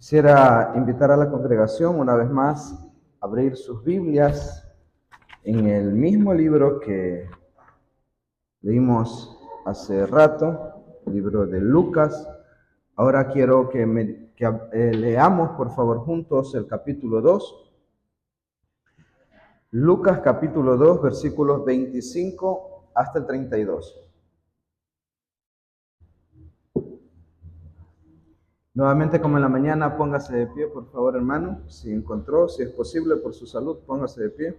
Quisiera invitar a la congregación una vez más a abrir sus Biblias en el mismo libro que leímos hace rato, el libro de Lucas. Ahora quiero que leamos, por favor, juntos el capítulo 2. Lucas capítulo 2, versículos 25 hasta el 32. Nuevamente, como en la mañana, póngase de pie, por favor, hermano. Si encontró, si es posible, por su salud, póngase de pie.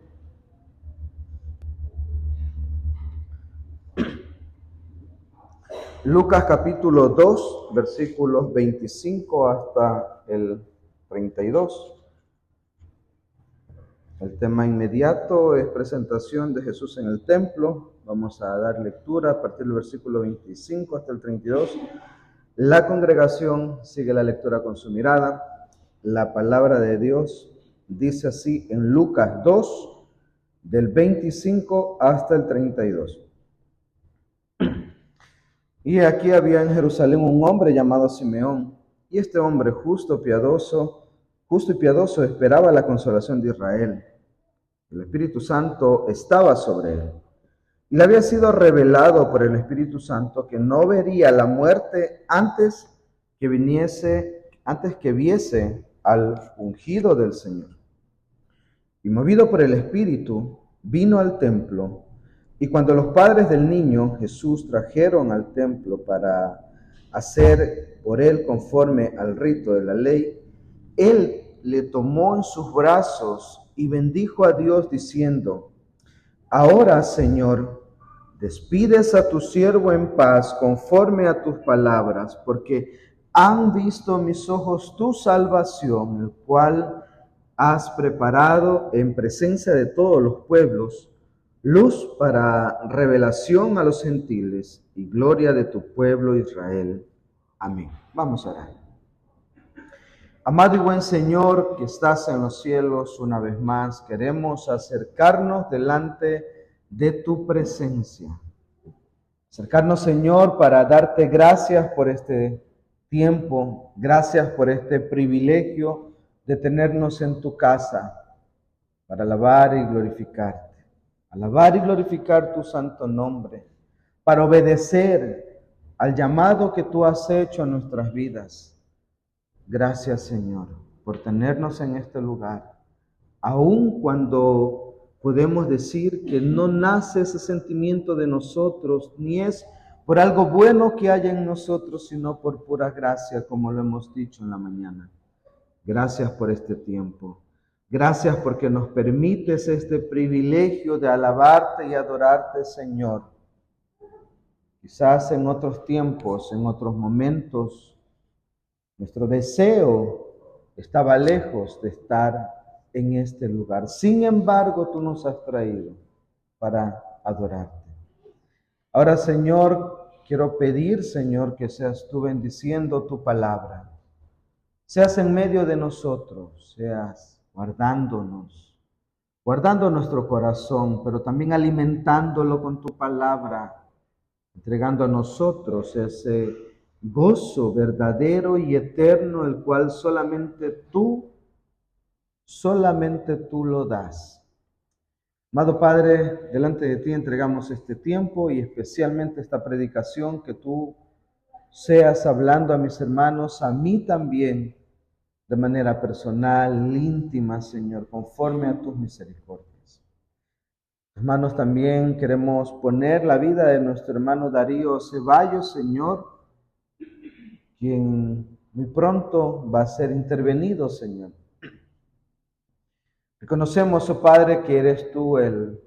Lucas capítulo 2, versículos 25 hasta el 32. El tema inmediato es presentación de Jesús en el templo. Vamos a dar lectura a partir del versículo 25 hasta el 32. La congregación sigue la lectura con su mirada. La palabra de Dios dice así en Lucas 2, del 25 hasta el 32. Y aquí había en Jerusalén un hombre llamado Simeón, y este hombre justo y piadoso esperaba la consolación de Israel. El Espíritu Santo estaba sobre él, y le había sido revelado por el Espíritu Santo que no vería la muerte antes que viese al ungido del Señor. Y movido por el Espíritu, vino al templo. Y cuando los padres del niño Jesús trajeron al templo para hacer por él conforme al rito de la ley, él le tomó en sus brazos y bendijo a Dios diciendo: Ahora, Señor, despides a tu siervo en paz conforme a tus palabras, porque han visto mis ojos tu salvación, el cual has preparado en presencia de todos los pueblos, luz para revelación a los gentiles y gloria de tu pueblo Israel. Amén. Vamos a orar. Amado y buen Señor, que estás en los cielos, una vez más queremos acercarnos delante de tu presencia. Acercarnos, Señor, para darte gracias por este tiempo, gracias por este privilegio de tenernos en tu casa para alabar y glorificarte. Alabar y glorificar tu santo nombre, para obedecer al llamado que tú has hecho a nuestras vidas. Gracias, Señor, por tenernos en este lugar, aun cuando podemos decir que no nace ese sentimiento de nosotros, ni es por algo bueno que haya en nosotros, sino por pura gracia, como lo hemos dicho en la mañana. Gracias por este tiempo. Gracias porque nos permites este privilegio de alabarte y adorarte, Señor. Quizás en otros tiempos, en otros momentos, nuestro deseo estaba lejos de estar en este lugar. Sin embargo, tú nos has traído para adorarte. Ahora, Señor, quiero pedir, Señor, que seas tú bendiciendo tu palabra. Seas en medio de nosotros, seas guardando nuestro corazón, pero también alimentándolo con tu palabra, entregando a nosotros ese gozo verdadero y eterno, el cual solamente tú lo das. Amado Padre, delante de ti entregamos este tiempo y especialmente esta predicación, que tú seas hablando a mis hermanos, a mí también, de manera personal, íntima, Señor, conforme a tus misericordias. Hermanos, también queremos poner la vida de nuestro hermano Darío Ceballos, Señor, quien muy pronto va a ser intervenido, Señor. Reconocemos, oh Padre, que eres tú el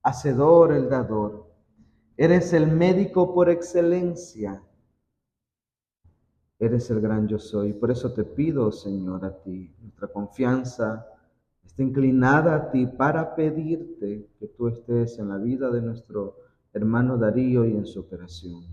hacedor, el dador. Eres el médico por excelencia. Eres el gran yo soy. Por eso te pido, Señor, a ti, nuestra confianza está inclinada a ti para pedirte que tú estés en la vida de nuestro hermano Darío y en su operación.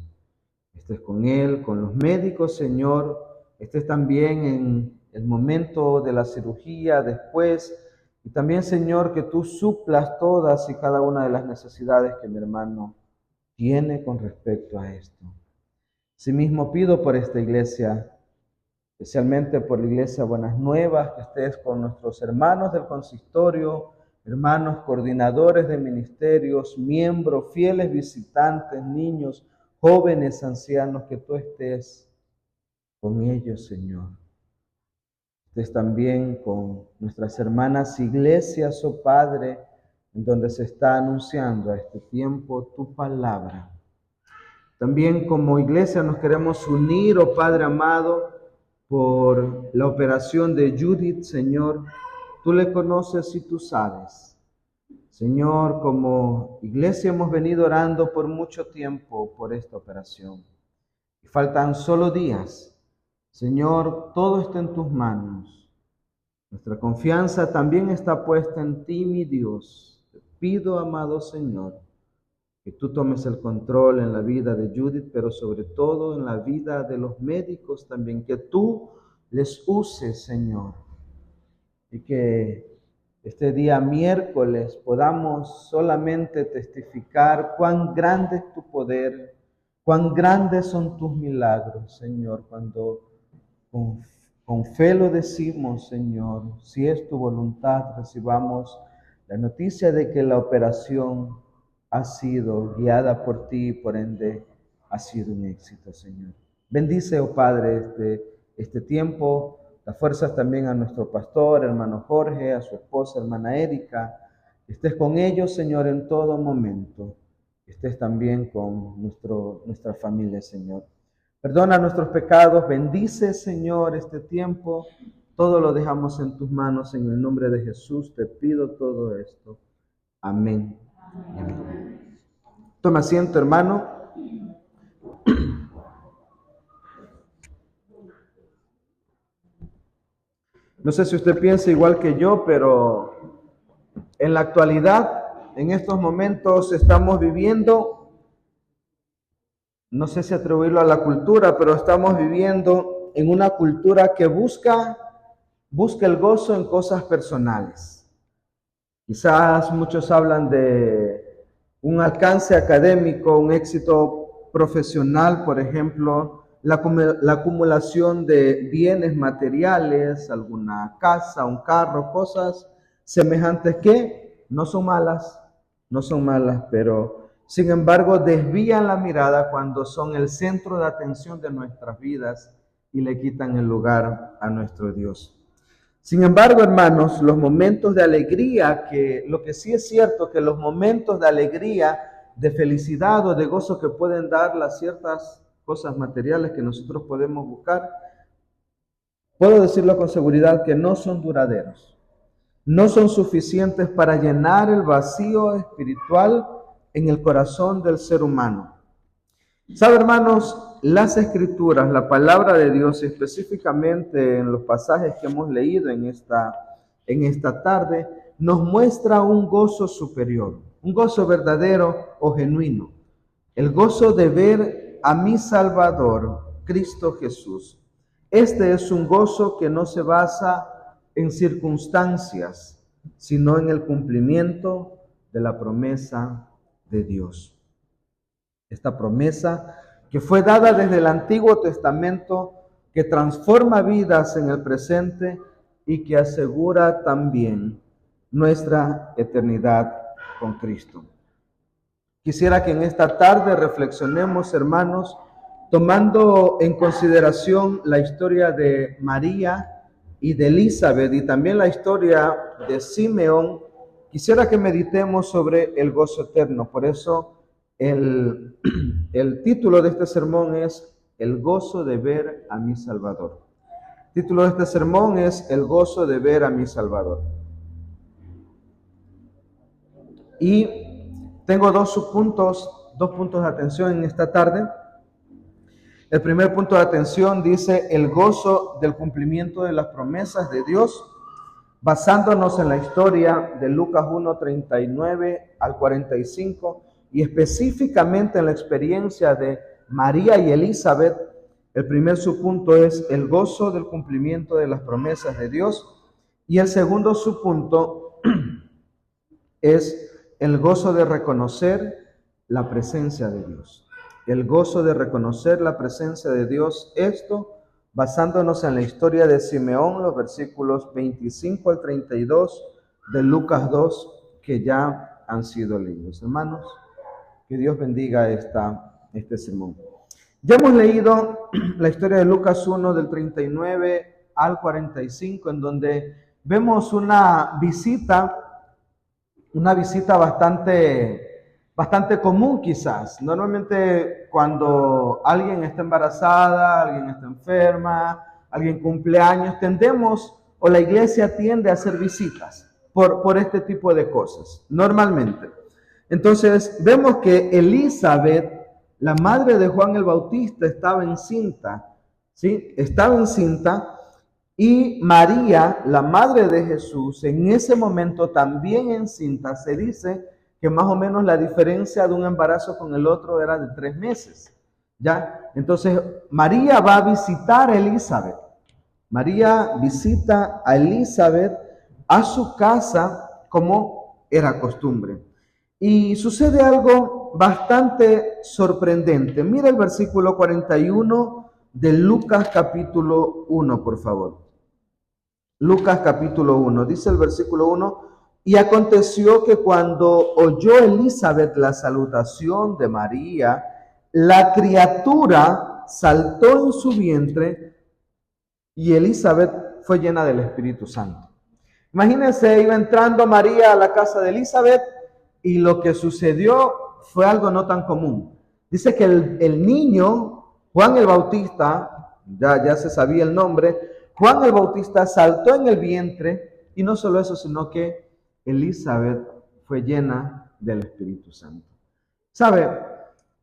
Estés con él, con los médicos, Señor. Estés también en el momento de la cirugía, después. Y también, Señor, que tú suplas todas y cada una de las necesidades que mi hermano tiene con respecto a esto. Asimismo pido por esta iglesia especialmente por la Iglesia Buenas Nuevas, que estés con nuestros hermanos del consistorio, hermanos coordinadores de ministerios, miembros, fieles visitantes, niños, jóvenes, ancianos, que tú estés con ellos, Señor. Estés también con nuestras hermanas iglesias, oh Padre, en donde se está anunciando a este tiempo tu palabra. También como iglesia nos queremos unir, oh Padre amado, por la operación de Judith, Señor. Tú le conoces y tú sabes. Señor, como iglesia hemos venido orando por mucho tiempo por esta operación. Y faltan solo días. Señor, todo está en tus manos. Nuestra confianza también está puesta en ti, mi Dios. Te pido, amado Señor, que tú tomes el control en la vida de Judith, pero sobre todo en la vida de los médicos también, que tú les uses, Señor, y que este día miércoles podamos solamente testificar cuán grande es tu poder, cuán grandes son tus milagros, Señor, cuando con fe lo decimos, Señor, si es tu voluntad, recibamos la noticia de que la operación ha sido guiada por ti y por ende ha sido un éxito, Señor. Bendice, oh Padre, este tiempo, da fuerzas también a nuestro pastor, hermano Jorge, a su esposa, hermana Erika. Estés con ellos, Señor, en todo momento. Estés también con nuestra familia, Señor. Perdona nuestros pecados, bendice, Señor, este tiempo. Todo lo dejamos en tus manos, en el nombre de Jesús te pido todo esto. Amén. Amén. Toma asiento, hermano. No sé si usted piensa igual que yo, pero en la actualidad, en estos momentos, estamos viviendo, no sé si atribuirlo a la cultura, pero estamos viviendo en una cultura que busca el gozo en cosas personales. Quizás muchos hablan de un alcance académico, un éxito profesional, por ejemplo, la acumulación de bienes materiales, alguna casa, un carro, cosas semejantes que no son malas, pero sin embargo desvían la mirada cuando son el centro de atención de nuestras vidas y le quitan el lugar a nuestro Dios. Sin embargo, hermanos, los momentos de alegría, lo que sí es cierto, que los momentos de alegría, de felicidad o de gozo que pueden dar las ciertas cosas materiales que nosotros podemos buscar, puedo decirlo con seguridad que no son duraderos, no son suficientes para llenar el vacío espiritual en el corazón del ser humano. ¿Sabe, hermanos? Las Escrituras, la palabra de Dios, específicamente en los pasajes que hemos leído en esta tarde, nos muestra un gozo superior, un gozo verdadero o genuino. El gozo de ver a mi Salvador, Cristo Jesús. Este es un gozo que no se basa en circunstancias, sino en el cumplimiento de la promesa de Dios. Esta promesa que fue dada desde el Antiguo Testamento, que transforma vidas en el presente y que asegura también nuestra eternidad con Cristo. Quisiera que en esta tarde reflexionemos, hermanos, tomando en consideración la historia de María y de Elizabeth y también la historia de Simeón. Quisiera que meditemos sobre el gozo eterno. Por eso el título de este sermón es El gozo de ver a mi Salvador. El título de este sermón es El gozo de ver a mi Salvador. Y tengo dos puntos de atención en esta tarde. El primer punto de atención dice el gozo del cumplimiento de las promesas de Dios, basándonos en la historia de Lucas 1:39 al 45 y específicamente en la experiencia de María y Elizabeth. El primer subpunto es el gozo del cumplimiento de las promesas de Dios y el segundo subpunto es el gozo de reconocer la presencia de Dios. El gozo de reconocer la presencia de Dios, esto basándonos en la historia de Simeón, los versículos 25 al 32 de Lucas 2, que ya han sido leídos. Hermanos, que Dios bendiga este sermón. Ya hemos leído la historia de Lucas 1 del 39 al 45, en donde vemos una visita bastante común quizás. Normalmente cuando alguien está embarazada, alguien está enferma, alguien cumple años, o la iglesia tiende a hacer visitas por este tipo de cosas, normalmente. Entonces vemos que Elizabeth, la madre de Juan el Bautista, estaba encinta, ¿sí? Estaba encinta, y María, la madre de Jesús, en ese momento también encinta. Se dice que más o menos la diferencia de un embarazo con el otro era de 3 meses, ¿ya? Entonces María va a visitar a Elizabeth. María visita a Elizabeth a su casa como era costumbre. Y sucede algo bastante sorprendente. Mira el versículo 41 de Lucas capítulo 1, por favor. Lucas capítulo 1, dice el versículo 1, y aconteció que cuando oyó Elizabeth la salutación de María, la criatura saltó en su vientre y Elizabeth fue llena del Espíritu Santo. Imagínense, iba entrando María a la casa de Elizabeth y lo que sucedió fue algo no tan común. Dice que el niño, Juan el Bautista, ya se sabía el nombre, Juan el Bautista saltó en el vientre, y no solo eso, sino que Elizabeth fue llena del Espíritu Santo. ¿Sabe?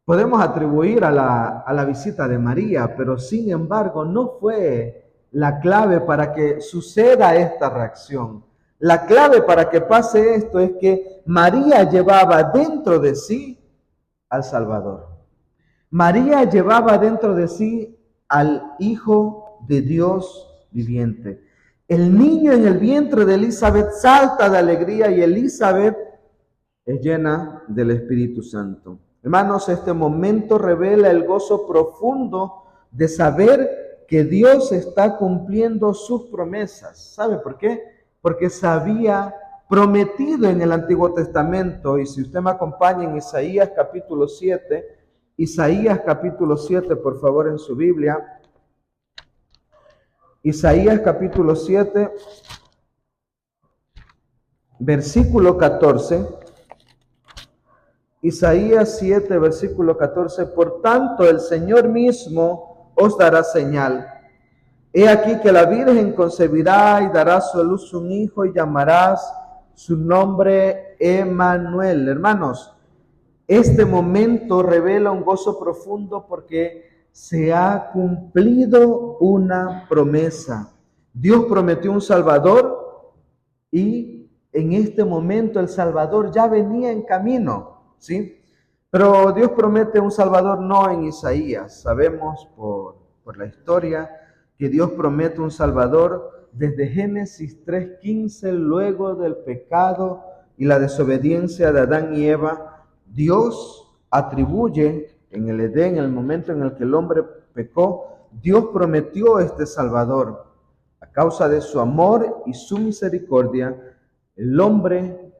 Podemos atribuir a la visita de María, pero sin embargo no fue la clave para que suceda esta reacción. La clave para que pase esto es que María llevaba dentro de sí al Salvador. María llevaba dentro de sí al Hijo de Dios viviente. El niño en el vientre de Elizabeth salta de alegría y Elizabeth es llena del Espíritu Santo. Hermanos, este momento revela el gozo profundo de saber que Dios está cumpliendo sus promesas. ¿Sabe por qué? Porque se había prometido en el Antiguo Testamento, y si usted me acompaña en Isaías capítulo 7, por favor, en su Biblia. Isaías capítulo 7, versículo 14. Isaías 7, versículo 14. Por tanto, el Señor mismo os dará señal. He aquí que la Virgen concebirá y dará a su luz un hijo y llamarás su nombre Emmanuel. Hermanos, este momento revela un gozo profundo porque se ha cumplido una promesa. Dios prometió un Salvador y en este momento el Salvador ya venía en camino, ¿sí? Pero Dios promete un Salvador no en Isaías. Sabemos por la historia que Dios promete un Salvador desde Génesis 3:15, luego del pecado y la desobediencia de Adán y Eva. Dios atribuye en el Edén, en el momento en el que el hombre pecó, Dios prometió este Salvador. A causa de su amor y su misericordia, el hombre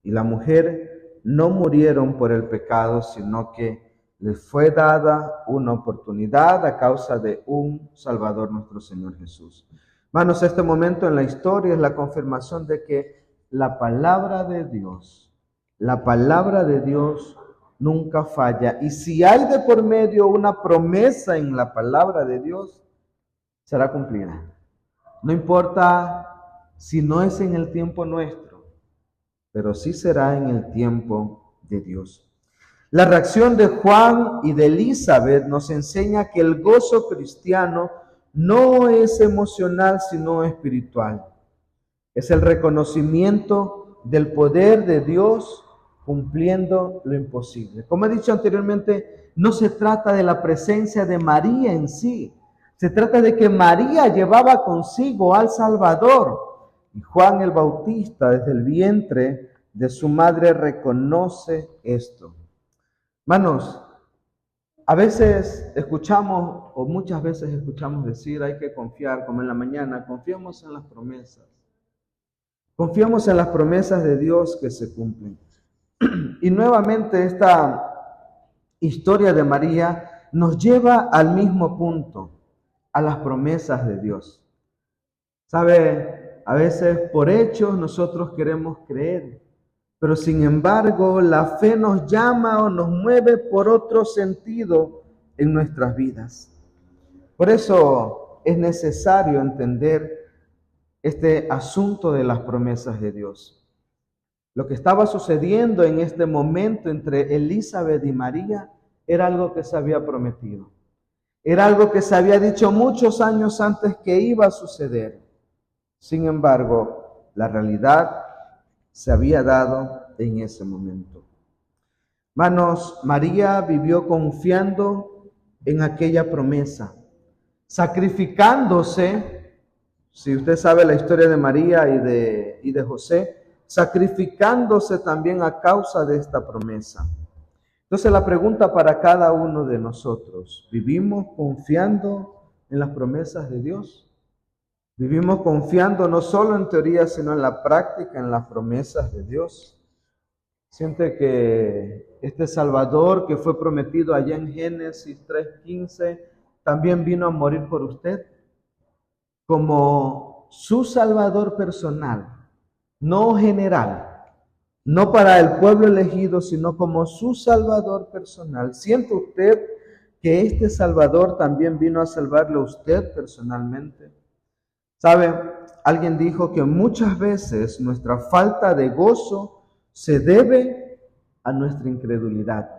y la mujer no murieron por el pecado, sino que les fue dada una oportunidad a causa de un Salvador, nuestro Señor Jesús. Hermanos, este momento en la historia es la confirmación de que la palabra de Dios nunca falla. Y si hay de por medio una promesa en la palabra de Dios, será cumplida. No importa si no es en el tiempo nuestro, pero sí será en el tiempo de Dios. La reacción de Juan y de Elizabeth nos enseña que el gozo cristiano no es emocional, sino espiritual. Es el reconocimiento del poder de Dios cumpliendo lo imposible. Como he dicho anteriormente, no se trata de la presencia de María en sí. Se trata de que María llevaba consigo al Salvador. Y Juan el Bautista, desde el vientre de su madre, reconoce esto. Hermanos, A veces escuchamos, o muchas veces escuchamos decir, hay que confiar, como en la mañana, confiamos en las promesas. Confiamos en las promesas de Dios que se cumplen. Y nuevamente esta historia de María nos lleva al mismo punto, a las promesas de Dios. ¿Sabe? A veces por hechos nosotros queremos creer, pero sin embargo la fe nos llama o nos mueve por otro sentido en nuestras vidas. Por eso es necesario entender este asunto de las promesas de Dios. Lo que estaba sucediendo en este momento entre Elizabeth y María era algo que se había prometido. Era algo que se había dicho muchos años antes que iba a suceder. Sin embargo, la realidad se había dado en ese momento. Hermanos, María vivió confiando en aquella promesa, sacrificándose. Si usted sabe la historia de María y de José, sacrificándose también a causa de esta promesa. Entonces la pregunta para cada uno de nosotros, ¿vivimos confiando en las promesas de Dios? ¿Vivimos confiando no solo en teoría, sino en la práctica, en las promesas de Dios? Siente que este Salvador que fue prometido allá en Génesis 3:15 también vino a morir por usted como su Salvador personal, no general, no para el pueblo elegido, sino como su Salvador personal. ¿Siente usted que este Salvador también vino a salvarle a usted personalmente? ¿Sabe? Alguien dijo que muchas veces nuestra falta de gozo se debe a nuestra incredulidad.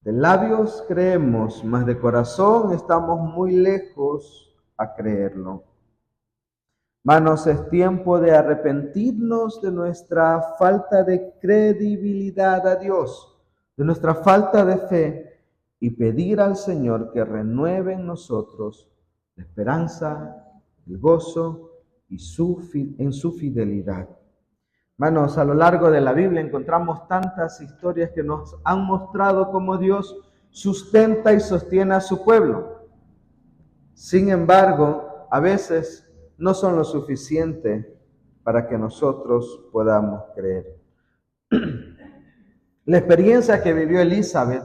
De labios creemos, mas de corazón estamos muy lejos a creerlo. Hermanos, es tiempo de arrepentirnos de nuestra falta de credibilidad a Dios, de nuestra falta de fe, y pedir al Señor que renueve en nosotros la esperanza, el gozo y en su fidelidad. Hermanos, a lo largo de la Biblia encontramos tantas historias que nos han mostrado cómo Dios sustenta y sostiene a su pueblo. Sin embargo, a veces no son lo suficiente para que nosotros podamos creer. La experiencia que vivió Elizabeth,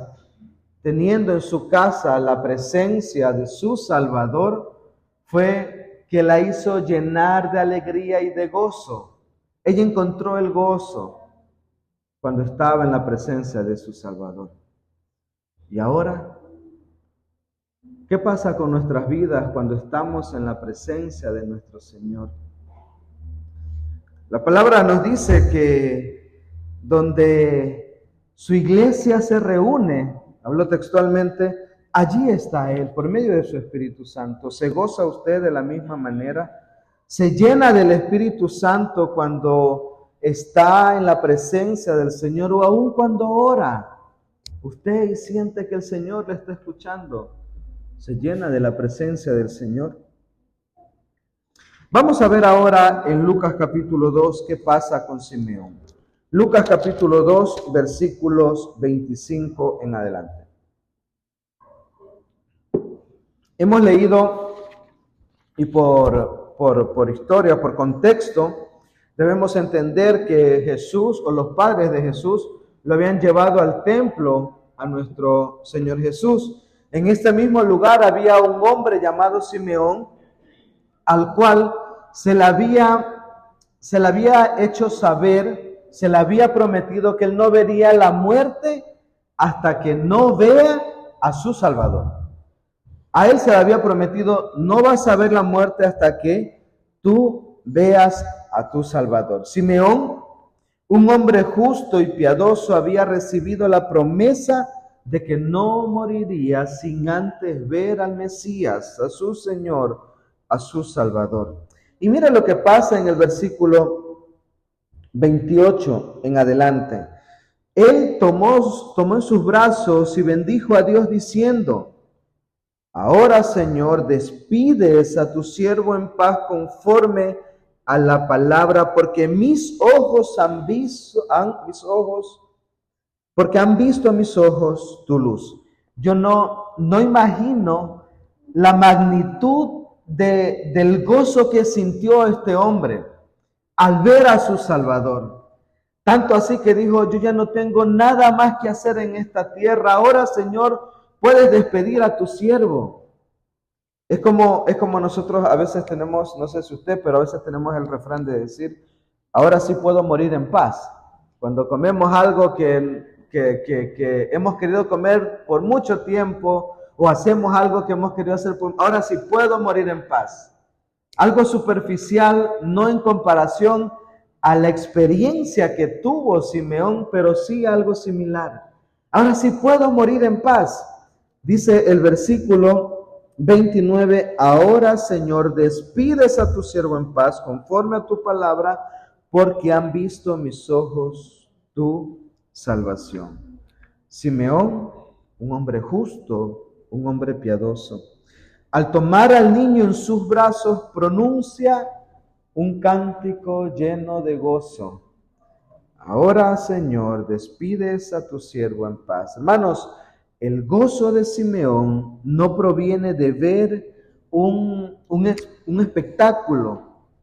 teniendo en su casa la presencia de su Salvador, fue que la hizo llenar de alegría y de gozo. Ella encontró el gozo cuando estaba en la presencia de su Salvador. Y ahora, ¿qué pasa con nuestras vidas cuando estamos en la presencia de nuestro Señor? La palabra nos dice que donde su iglesia se reúne, hablo textualmente, allí está Él, por medio de su Espíritu Santo. ¿Se goza usted de la misma manera? ¿Se llena del Espíritu Santo cuando está en la presencia del Señor o aún cuando ora? Usted siente que el Señor le está escuchando. ¿Se llena de la presencia del Señor? Vamos a ver ahora en Lucas capítulo 2 qué pasa con Simeón. Lucas capítulo 2, versículos 25 en adelante. Hemos leído, y por historia, por contexto, debemos entender que Jesús o los padres de Jesús lo habían llevado al templo a nuestro Señor Jesús. En este mismo lugar había un hombre llamado Simeón, al cual se le había hecho saber, se le había prometido que él no vería la muerte hasta que no vea a su Salvador. A él se le había prometido, no vas a ver la muerte hasta que tú veas a tu Salvador. Simeón, un hombre justo y piadoso, había recibido la promesa de que no moriría sin antes ver al Mesías, a su Señor, a su Salvador. Y mira lo que pasa en el versículo 28 en adelante. Él tomó en sus brazos y bendijo a Dios diciendo: Ahora, Señor, despides a tu siervo en paz conforme a la palabra, porque han visto a mis ojos tu luz, Yo no imagino la magnitud del gozo que sintió este hombre al ver a su Salvador. Tanto así que dijo, yo ya no tengo nada más que hacer en esta tierra. Ahora, Señor, puedes despedir a tu siervo. Es como nosotros a veces tenemos, no sé si usted, pero a veces tenemos el refrán de decir, ahora sí puedo morir en paz. Cuando comemos algo que hemos querido comer por mucho tiempo o hacemos algo que hemos querido hacer, ahora sí puedo morir en paz. Algo superficial, no en comparación a la experiencia que tuvo Simeón, pero sí algo similar. Ahora sí puedo morir en paz. Dice el versículo 29, ahora, Señor, despides a tu siervo en paz conforme a tu palabra, porque han visto mis ojos tu salvación. Simeón, un hombre justo, un hombre piadoso. Al tomar al niño en sus brazos, pronuncia un cántico lleno de gozo. Ahora, Señor, despides a tu siervo en paz. Hermanos, el gozo de Simeón no proviene de ver un espectáculo,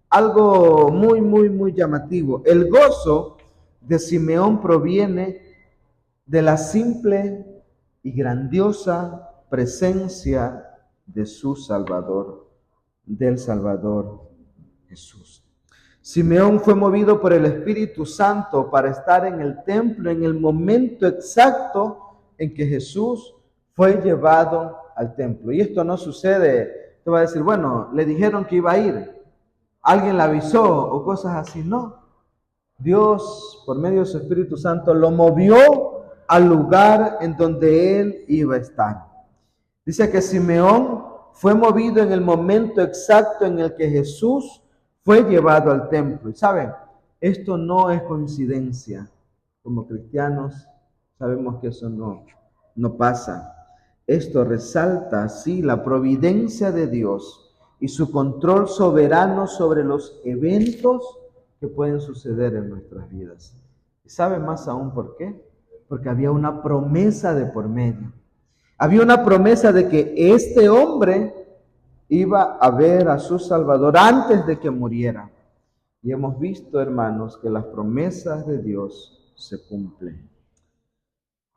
algo muy llamativo. El gozo de Simeón proviene de la simple y grandiosa presencia de su Salvador, del Salvador Jesús. Simeón fue movido por el Espíritu Santo para estar en el templo en el momento exacto en que Jesús fue llevado al templo. Y esto no sucede, te va a decir, bueno, le dijeron que iba a ir, alguien le avisó o cosas así. No, Dios por medio de su Espíritu Santo lo movió al lugar en donde él iba a estar. Dice que Simeón fue movido en el momento exacto en el que Jesús fue llevado al templo. Y saben, esto no es coincidencia. Como cristianos sabemos que eso no pasa. Esto resalta así la providencia de Dios y su control soberano sobre los eventos que pueden suceder en nuestras vidas. ¿Y saben más aún por qué? Porque había una promesa de por medio. Había una promesa de que este hombre iba a ver a su Salvador antes de que muriera. Y hemos visto, hermanos, que las promesas de Dios se cumplen.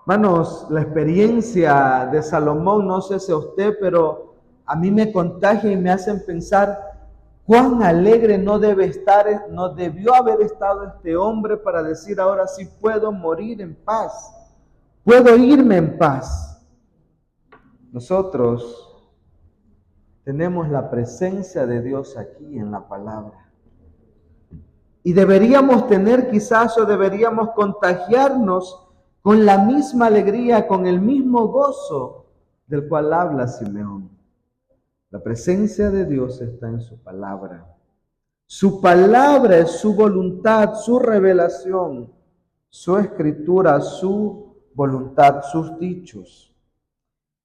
Hermanos, la experiencia de Salomón, no sé si a usted, pero a mí me contagia y me hacen pensar cuán alegre no debió haber estado este hombre para decir, ahora sí puedo morir en paz, puedo irme en paz. Nosotros tenemos la presencia de Dios aquí en la palabra. Y deberíamos tener quizás o deberíamos contagiarnos con la misma alegría, con el mismo gozo del cual habla Simeón. La presencia de Dios está en su palabra. Su palabra es su voluntad, su revelación, su escritura, su voluntad, sus dichos.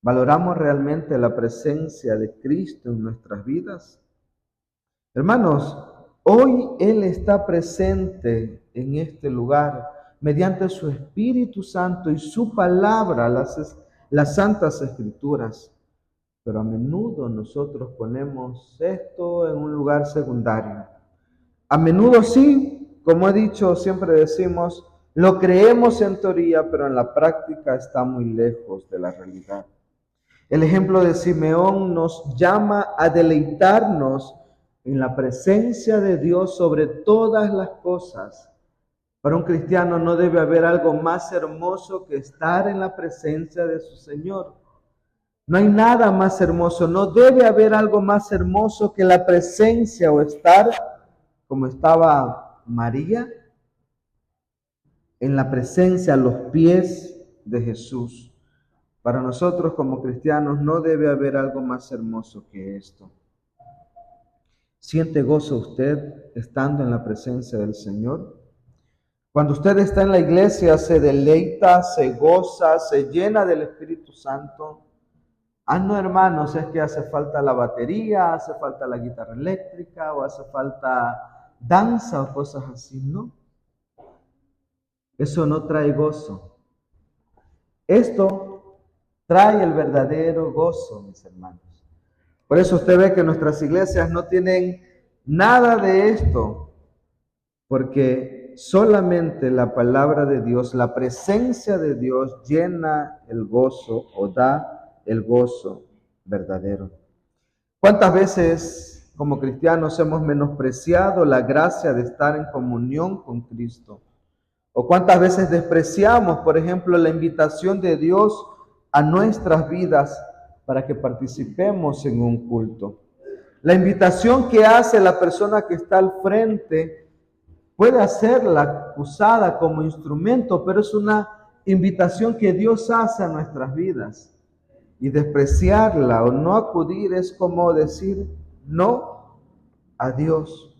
¿Valoramos realmente la presencia de Cristo en nuestras vidas? Hermanos, hoy Él está presente en este lugar mediante su Espíritu Santo y su palabra, las Santas Escrituras. Pero a menudo nosotros ponemos esto en un lugar secundario. A menudo sí, como he dicho, siempre decimos, lo creemos en teoría, pero en la práctica está muy lejos de la realidad. El ejemplo de Simeón nos llama a deleitarnos en la presencia de Dios sobre todas las cosas. Para un cristiano no debe haber algo más hermoso que estar en la presencia de su Señor. No hay nada más hermoso, no debe haber algo más hermoso que la presencia o estar como estaba María en la presencia, a los pies de Jesús. Para nosotros como cristianos no debe haber algo más hermoso que esto. ¿Siente gozo usted estando en la presencia del Señor? Cuando usted está en la iglesia, se deleita, se goza, se llena del Espíritu Santo. No, hermanos, es que hace falta la batería, hace falta la guitarra eléctrica o hace falta danza o cosas así. No, eso no trae gozo. Esto trae el verdadero gozo, mis hermanos. Por eso usted ve que nuestras iglesias no tienen nada de esto, porque solamente la palabra de Dios, la presencia de Dios llena el gozo o da el gozo verdadero. ¿Cuántas veces como cristianos hemos menospreciado la gracia de estar en comunión con Cristo? ¿O cuántas veces despreciamos, por ejemplo, la invitación de Dios a nuestras vidas para que participemos en un culto? La invitación que hace la persona que está al frente puede hacerla usada como instrumento, pero es una invitación que Dios hace a nuestras vidas. Y despreciarla o no acudir es como decir no a Dios.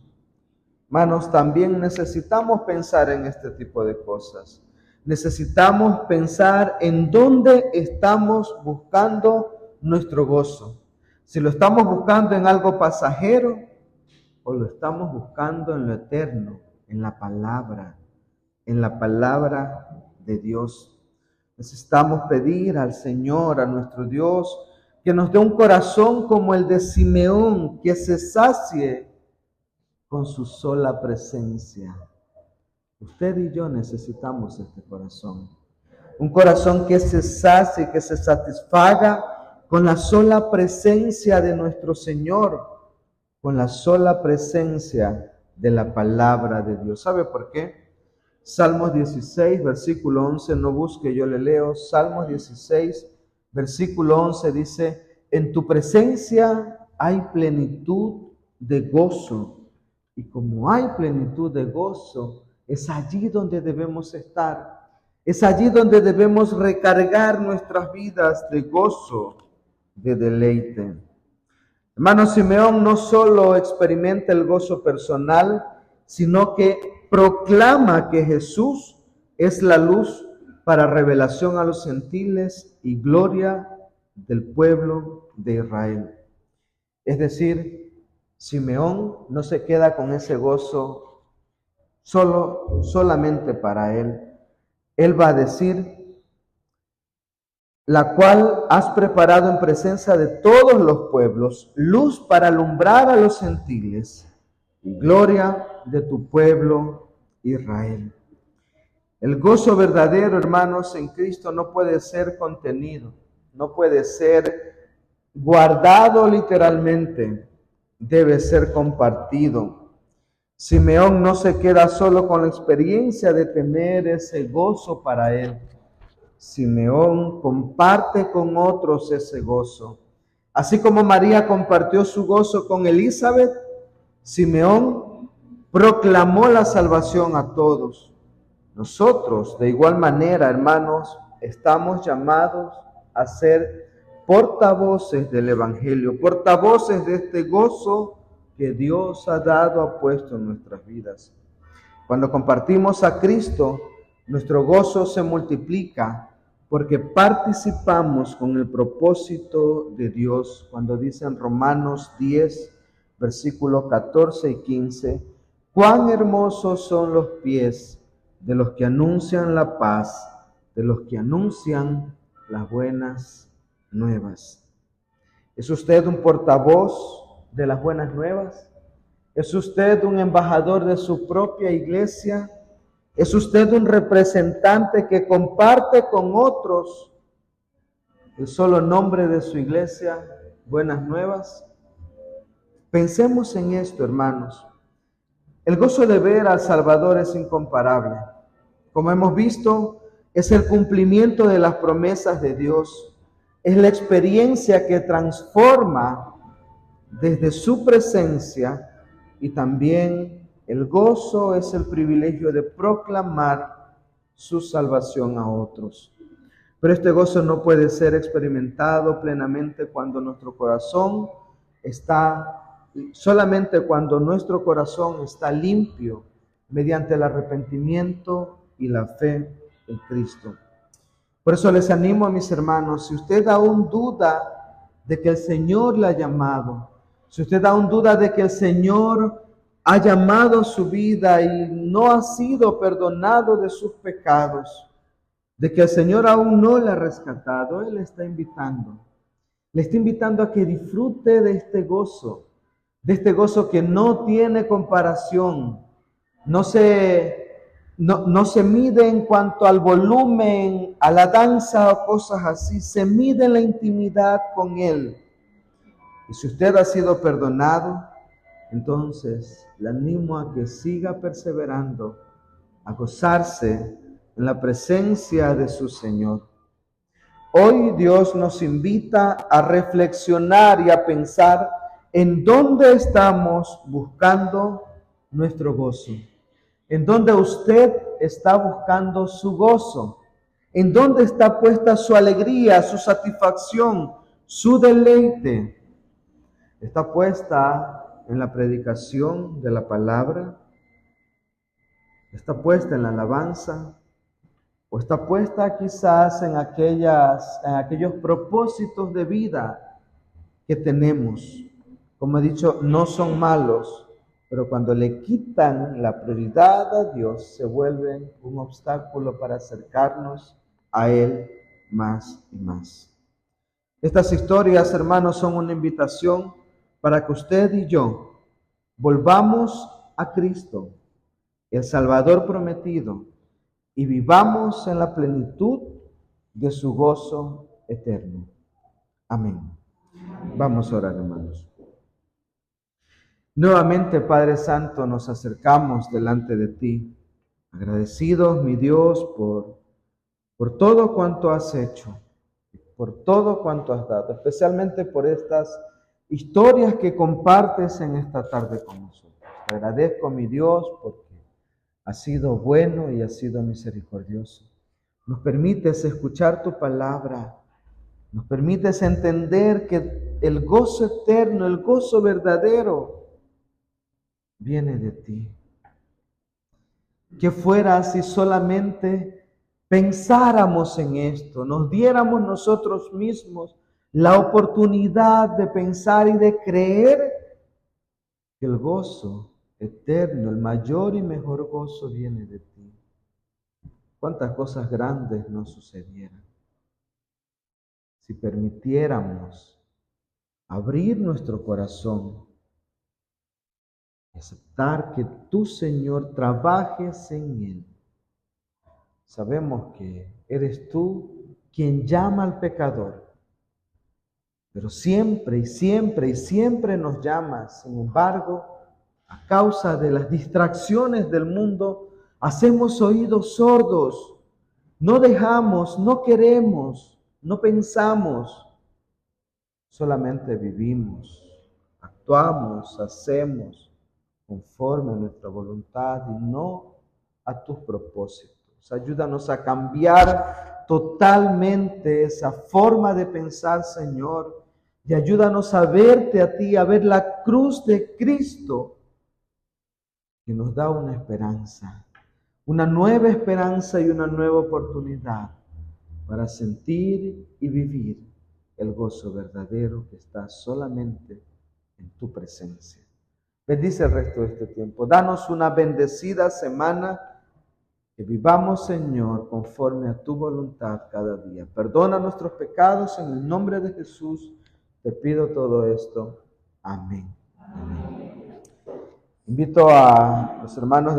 Hermanos, también necesitamos pensar en este tipo de cosas. Necesitamos pensar en dónde estamos buscando nuestro gozo. Si lo estamos buscando en algo pasajero o lo estamos buscando en lo eterno, en la palabra de Dios. Necesitamos pedir al Señor, a nuestro Dios, que nos dé un corazón como el de Simeón, que se sacie con su sola presencia. Usted y yo necesitamos este corazón. Un corazón que se sacie, que se satisfaga con la sola presencia de nuestro Señor, con la sola presencia de la palabra de Dios. ¿Sabe por qué? Salmos 16, versículo 11, no busque, yo le leo. Salmos 16, versículo 11 dice, en tu presencia hay plenitud de gozo. Y como hay plenitud de gozo, es allí donde debemos estar. Es allí donde debemos recargar nuestras vidas de gozo, de deleite. Hermano, Simeón no solo experimenta el gozo personal, sino que proclama que Jesús es la luz para revelación a los gentiles y gloria del pueblo de Israel. Es decir, Simeón no se queda con ese gozo solamente para él. Él va a decir, la cual has preparado en presencia de todos los pueblos, luz para alumbrar a los gentiles y gloria de tu pueblo Israel. El gozo verdadero, hermanos, en Cristo no puede ser contenido, no puede ser guardado literalmente, debe ser compartido. Simeón no se queda solo con la experiencia de tener ese gozo para él. Simeón comparte con otros ese gozo. Así como María compartió su gozo con Elizabeth, Simeón proclamó la salvación a todos. Nosotros, de igual manera, hermanos, estamos llamados a ser portavoces del Evangelio, portavoces de este gozo que Dios ha dado, ha puesto en nuestras vidas. Cuando compartimos a Cristo, nuestro gozo se multiplica porque participamos con el propósito de Dios. Cuando dice en Romanos 10, versículos 14 y 15, cuán hermosos son los pies de los que anuncian la paz, de los que anuncian las buenas nuevas. ¿Es usted un portavoz de las buenas nuevas? ¿Es usted un embajador de su propia iglesia? ¿Es usted un representante que comparte con otros el solo nombre de su iglesia, buenas nuevas? Pensemos en esto, hermanos. El gozo de ver al Salvador es incomparable. Como hemos visto, es el cumplimiento de las promesas de Dios. Es la experiencia que transforma desde su presencia, y también el gozo es el privilegio de proclamar su salvación a otros. Pero este gozo no puede ser experimentado plenamente cuando nuestro corazón solamente cuando nuestro corazón está limpio mediante el arrepentimiento y la fe en Cristo. Por eso les animo a mis hermanos, si usted aún duda de que el Señor le ha llamado, si usted aún duda de que el Señor ha llamado su vida y no ha sido perdonado de sus pecados, de que el Señor aún no la ha rescatado, Él le está invitando. Le está invitando a que disfrute de este gozo que no tiene comparación. No se mide en cuanto al volumen, a la danza o cosas así. Se mide en la intimidad con Él. Y si usted ha sido perdonado, entonces le animo a que siga perseverando, a gozarse en la presencia de su Señor. Hoy Dios nos invita a reflexionar y a pensar en dónde estamos buscando nuestro gozo. En dónde usted está buscando su gozo. En dónde está puesta su alegría, su satisfacción, su deleite. Está puesta en la predicación de la palabra. Está puesta en la alabanza. O está puesta quizás en aquellos propósitos de vida que tenemos. Como he dicho, no son malos, pero cuando le quitan la prioridad a Dios, se vuelven un obstáculo para acercarnos a Él más y más. Estas historias, hermanos, son una invitación para que usted y yo volvamos a Cristo, el Salvador prometido, y vivamos en la plenitud de su gozo eterno. Amén. Vamos a orar, hermanos. Nuevamente, Padre Santo, nos acercamos delante de ti, agradecidos, mi Dios, por todo cuanto has hecho, por todo cuanto has dado, especialmente por estas historias que compartes en esta tarde con nosotros. Te agradezco, mi Dios, porque has sido bueno y has sido misericordioso. Nos permites escuchar tu palabra, nos permites entender que el gozo eterno, el gozo verdadero, viene de ti. Que fuera si solamente pensáramos en esto, nos diéramos nosotros mismos la oportunidad de pensar y de creer que el gozo eterno, el mayor y mejor gozo viene de ti. Cuántas cosas grandes nos sucedieran si permitiéramos abrir nuestro corazón, aceptar que tú, Señor, trabajes en él. Sabemos que eres tú quien llama al pecador, pero siempre y siempre y siempre nos llamas. Sin embargo, a causa de las distracciones del mundo, hacemos oídos sordos, no dejamos, no queremos, no pensamos, solamente vivimos, actuamos, hacemos conforme a nuestra voluntad y no a tus propósitos. Ayúdanos a cambiar totalmente esa forma de pensar, Señor, y ayúdanos a verte a ti, a ver la cruz de Cristo, que nos da una esperanza, una nueva esperanza y una nueva oportunidad para sentir y vivir el gozo verdadero que está solamente en tu presencia. Bendice el resto de este tiempo. Danos una bendecida semana, que vivamos, Señor, conforme a tu voluntad cada día. Perdona nuestros pecados en el nombre de Jesús. Te pido todo esto. Amén. Amén. Invito a los hermanos